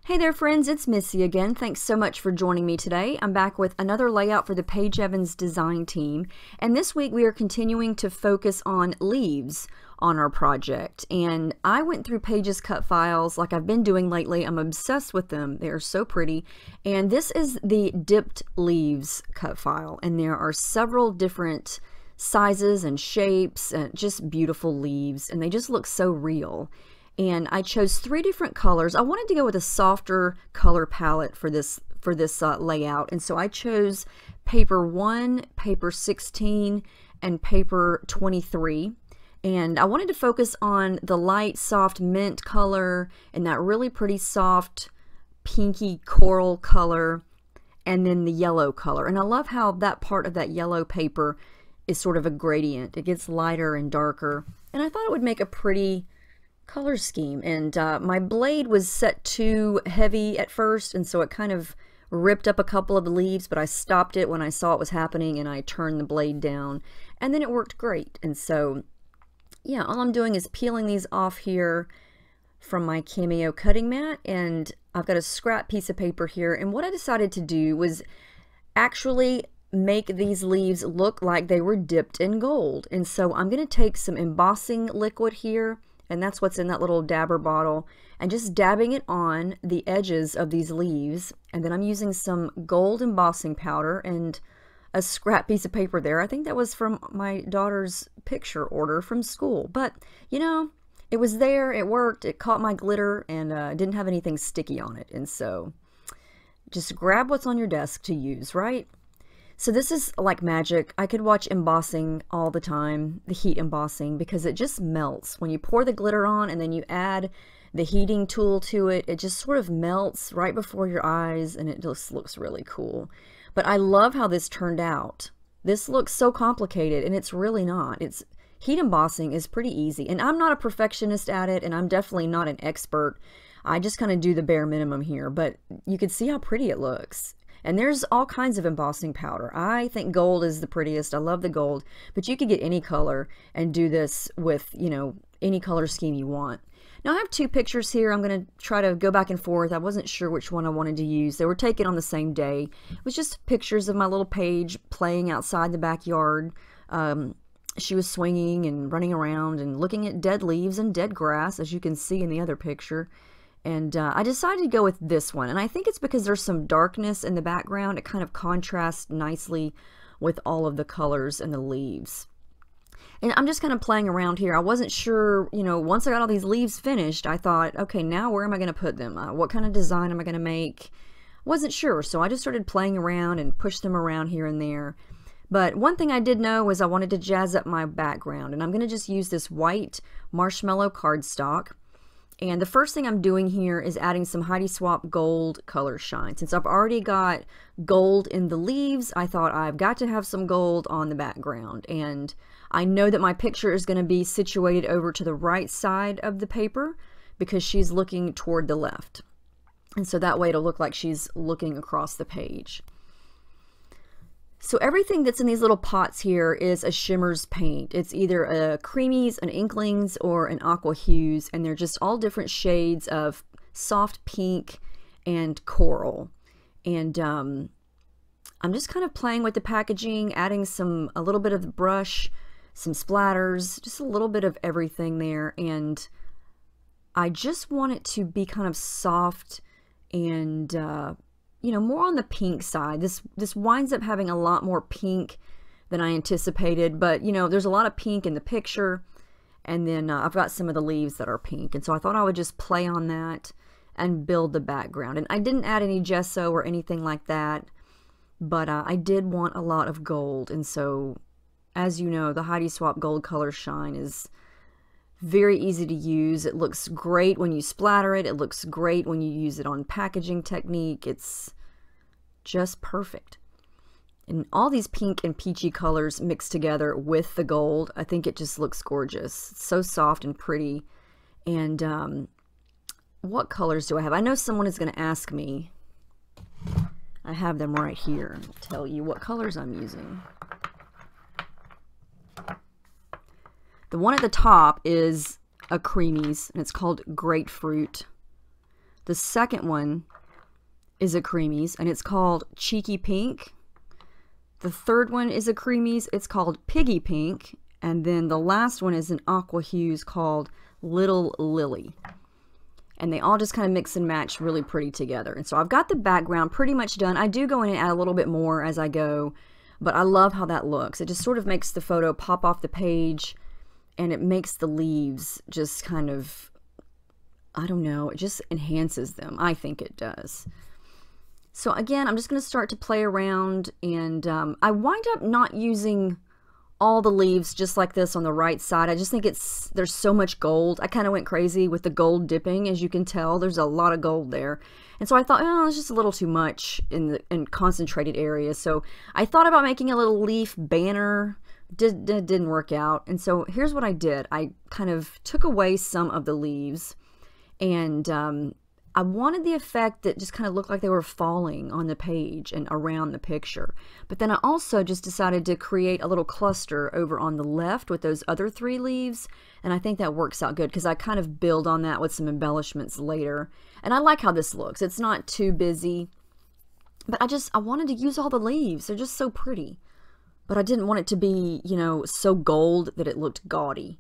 Hey there friends, it's Missy again. Thanks so much for joining me today. I'm back with another layout for the Paige Evans design team, and this week we are continuing to focus on leaves on our project. And I went through Paige's cut files like I've been doing lately. I'm obsessed with them. They are so pretty. And this is the dipped leaves cut file, and there are several different sizes and shapes and just beautiful leaves, and they just look so real. And I chose 3 different colors. I wanted to go with a softer color palette for this layout, and so I chose paper 1, paper 16, and paper 23. And I wanted to focus on the light soft mint color and that really pretty soft pinky coral color, and then the yellow color. And I love how that part of that yellow paper is sort of a gradient. It gets lighter and darker, and I thought it would make a pretty color scheme. And my blade was set too heavy at first, and so it kind of ripped up a couple of the leaves, but I stopped it when I saw it was happening and I turned the blade down, and then it worked great. And so yeah, all I'm doing is peeling these off here from my Cameo cutting mat, and I've got a scrap piece of paper here, and what I decided to do was actually make these leaves look like they were dipped in gold. And so I'm going to take some embossing liquid here, and that's what's in that little dabber bottle, and just dabbing it on the edges of these leaves. And then I'm using some gold embossing powder and a scrap piece of paper there. I think that was from my daughter's picture order from school, but you know, it was there, it worked, it caught my glitter, and didn't have anything sticky on it. And so just grab what's on your desk to use, right? So this is like magic. I could watch embossing all the time, the heat embossing, because it just melts. When you pour the glitter on and then you add the heating tool to it, it just sort of melts right before your eyes, and it just looks really cool. But I love how this turned out. This looks so complicated, and it's really not. Heat embossing is pretty easy, and I'm not a perfectionist at it, and I'm definitely not an expert. I just kind of do the bare minimum here, but you can see how pretty it looks. And there's all kinds of embossing powder. I think gold is the prettiest. I love the gold, but you could get any color and do this with, you know, any color scheme you want. Now I have 2 pictures here. I'm going to try to go back and forth. I wasn't sure which one I wanted to use. They were taken on the same day. It was just pictures of my little Paige playing outside the backyard. She was swinging and running around and looking at dead leaves and dead grass, as you can see in the other picture. And I decided to go with this one, and I think it's because there's some darkness in the background. It kind of contrasts nicely with all of the colors and the leaves. And I'm just kind of playing around here. I wasn't sure, you know, once I got all these leaves finished, I thought, okay, now where am I going to put them? What kind of design am I going to make? Wasn't sure, so I just started playing around and pushed them around here and there. But one thing I did know was I wanted to jazz up my background, and I'm going to just use this white marshmallow cardstock. And the first thing I'm doing here is adding some Heidi Swapp gold color shine. Since I've already got gold in the leaves, I thought I've got to have some gold on the background. And I know that my picture is going to be situated over to the right side of the paper because she's looking toward the left. And so that way it'll look like she's looking across the page. So everything that's in these little pots here is a Shimmers paint. It's either a Creamies, an Inklings, or an Aqua Hues, and they're just all different shades of soft pink and coral. And I'm just kind of playing with the packaging, adding a little bit of the brush, some splatters, just a little bit of everything there. And I just want it to be kind of soft and you know, more on the pink side. This winds up having a lot more pink than I anticipated, but you know, there's a lot of pink in the picture, and then I've got some of the leaves that are pink, and so I thought I would just play on that and build the background. And I didn't add any gesso or anything like that, but I did want a lot of gold, and so as you know, the Heidi Swapp gold color shine is very easy to use. It looks great when you splatter it. It looks great when you use it on packaging technique. It's just perfect. And all these pink and peachy colors mixed together with the gold, I think it just looks gorgeous. It's so soft and pretty. And what colors do I have? I know someone is going to ask me. I have them right here. I'll tell you what colors I'm using. The one at the top is a Creamies, and it's called Grapefruit. The second one is a creamies, and it's called Cheeky Pink. The third one is a creamies, it's called Piggy Pink. And then the last one is an aqua hues called Little Lily. And they all just kind of mix and match really pretty together. And so I've got the background pretty much done. I do go in and add a little bit more as I go, but I love how that looks. It just sort of makes the photo pop off the page, and it makes the leaves just kind of, I don't know, it just enhances them. I think it does. So again, I'm just going to start to play around, and I wind up not using all the leaves just like this on the right side. I just think there's so much gold. I kind of went crazy with the gold dipping. As you can tell, there's a lot of gold there. And so I thought, oh, it's just a little too much in concentrated areas. So I thought about making a little leaf banner. Didn't work out. And so here's what I did. I kind of took away some of the leaves, and I wanted the effect that just kind of looked like they were falling on the page and around the picture. But then I also just decided to create a little cluster over on the left with those other 3 leaves. And I think that works out good because I kind of build on that with some embellishments later. And I like how this looks. It's not too busy, but I wanted to use all the leaves. They're just so pretty. But I didn't want it to be, you know, so gold that it looked gaudy.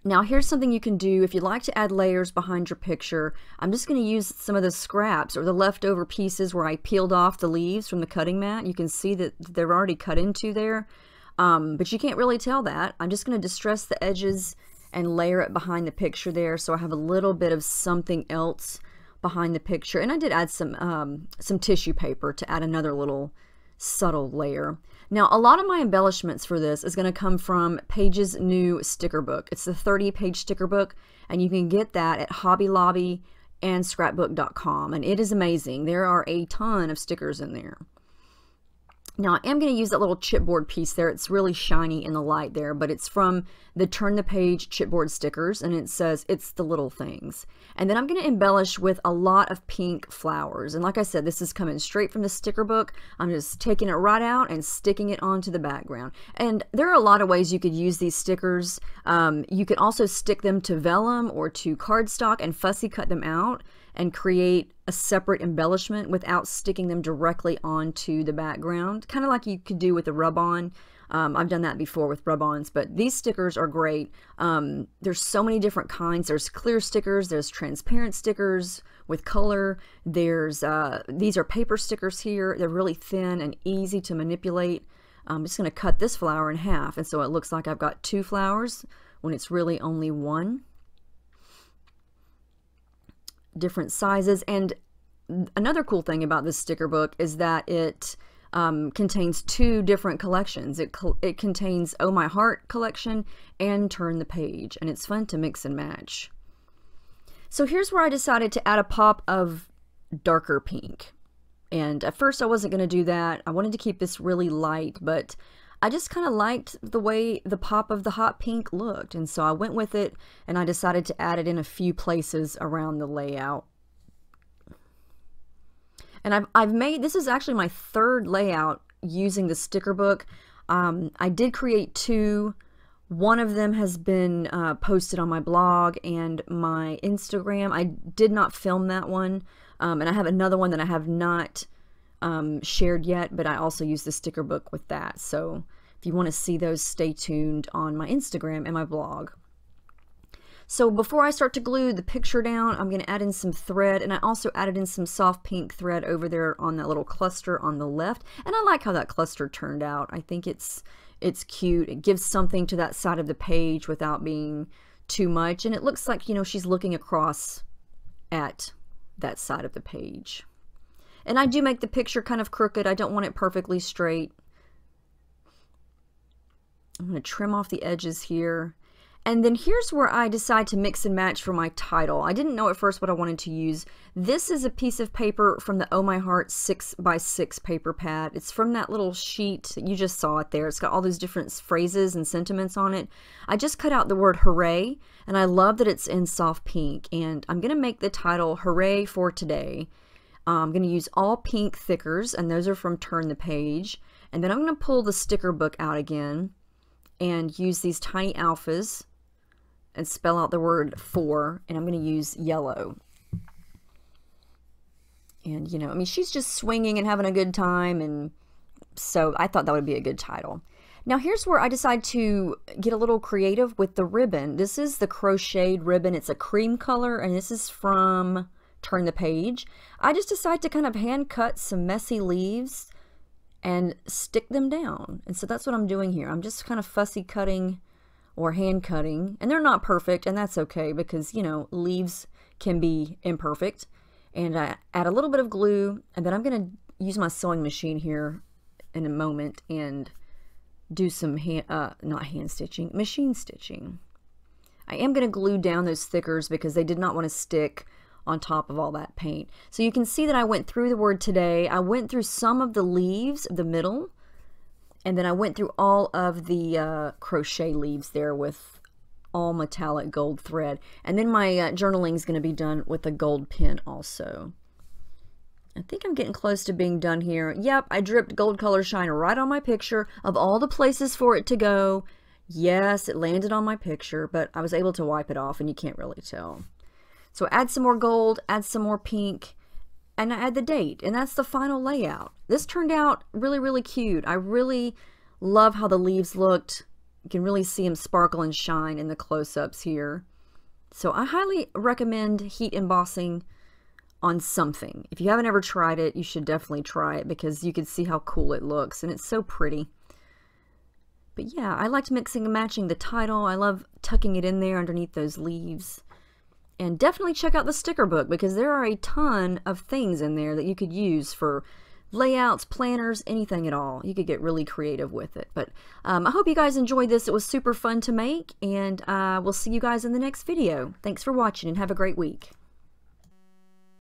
Now here's something you can do if you'd like to add layers behind your picture. I'm just going to use some of the scraps or the leftover pieces where I peeled off the leaves from the cutting mat. You can see that they're already cut into there, but you can't really tell that. I'm just going to distress the edges and layer it behind the picture there, so I have a little bit of something else behind the picture. And I did add some tissue paper to add another little subtle layer. Now, a lot of my embellishments for this is going to come from Paige's new sticker book. It's the 30-page sticker book, and you can get that at Hobby Lobby and Scrapbook.com, and it is amazing. There are a ton of stickers in there. Now, I am going to use that little chipboard piece there. It's really shiny in the light there, but it's from the Turn the Page chipboard stickers, and it says, "It's the little things." And then I'm going to embellish with a lot of pink flowers. And like I said, this is coming straight from the sticker book. I'm just taking it right out and sticking it onto the background. And there are a lot of ways you could use these stickers. You could also stick them to vellum or to cardstock and fussy cut them out and create a separate embellishment without sticking them directly onto the background, kind of like you could do with a rub-on. I've done that before with rub-ons, but these stickers are great. There's so many different kinds. There's clear stickers, there's transparent stickers with color, there's these are paper stickers here. They're really thin and easy to manipulate. I'm just going to cut this flower in half, and so it looks like I've got 2 flowers when it's really only 1. Different sizes. And another cool thing about this sticker book is that it contains 2 different collections. It contains Oh My Heart collection and Turn the Page, and it's fun to mix and match. So here's where I decided to add a pop of darker pink. And at first I wasn't going to do that. I wanted to keep this really light, but I just kind of liked the way the pop of the hot pink looked, and so I went with it, and I decided to add it in a few places around the layout. And I've made, this is actually my 3rd layout using the sticker book. I did create 2. One of them has been posted on my blog and my Instagram. I did not film that one, and I have another one that I have not shared yet, but I also use the sticker book with that. So if you want to see those, stay tuned on my Instagram and my blog. So before I start to glue the picture down, I'm going to add in some thread, and I also added in some soft pink thread over there on that little cluster on the left. And I like how that cluster turned out. I think it's cute. It gives something to that side of the page without being too much, and it looks like, you know, she's looking across at that side of the page. And I do make the picture kind of crooked. I don't want it perfectly straight. I'm going to trim off the edges here. And then here's where I decide to mix and match for my title. I didn't know at first what I wanted to use. This is a piece of paper from the Oh My Heart 6x6 paper pad. It's from that little sheet. You just saw it there. It's got all those different phrases and sentiments on it. I just cut out the word hooray, and I love that it's in soft pink. And I'm going to make the title Hooray for Today. I'm going to use all pink thickers, and those are from Turn the Page. And then I'm going to pull the sticker book out again and use these tiny alphas and spell out the word for, and I'm going to use yellow. And, you know, I mean, she's just swinging and having a good time, and so I thought that would be a good title. Now here's where I decide to get a little creative with the ribbon. This is the crocheted ribbon. It's a cream color, and this is from Turn the Page. I just decided to kind of hand cut some messy leaves and stick them down. And so that's what I'm doing here. I'm just kind of fussy cutting or hand cutting, and they're not perfect, and that's okay because, you know, leaves can be imperfect. And I add a little bit of glue, and then I'm going to use my sewing machine here in a moment and do some machine stitching. I am going to glue down those stickers because they did not want to stick on top of all that paint. So you can see that I went through the word today. I went through some of the leaves of the middle, and then I went through all of the crochet leaves there with all metallic gold thread. And then my journaling is going to be done with a gold pen also. I think I'm getting close to being done here. Yep, I dripped gold color shine right on my picture of all the places for it to go. Yes, it landed on my picture, but I was able to wipe it off and you can't really tell. So add some more gold, add some more pink, and I add the date, and that's the final layout. This turned out really, really cute. I really love how the leaves looked. You can really see them sparkle and shine in the close-ups here. So I highly recommend heat embossing on something. If you haven't ever tried it, you should definitely try it because you can see how cool it looks, and it's so pretty. But yeah, I liked mixing and matching the title. I love tucking it in there underneath those leaves. And definitely check out the sticker book because there are a ton of things in there that you could use for layouts, planners, anything at all. You could get really creative with it. But I hope you guys enjoyed this. It was super fun to make, and we'll see you guys in the next video. Thanks for watching and have a great week.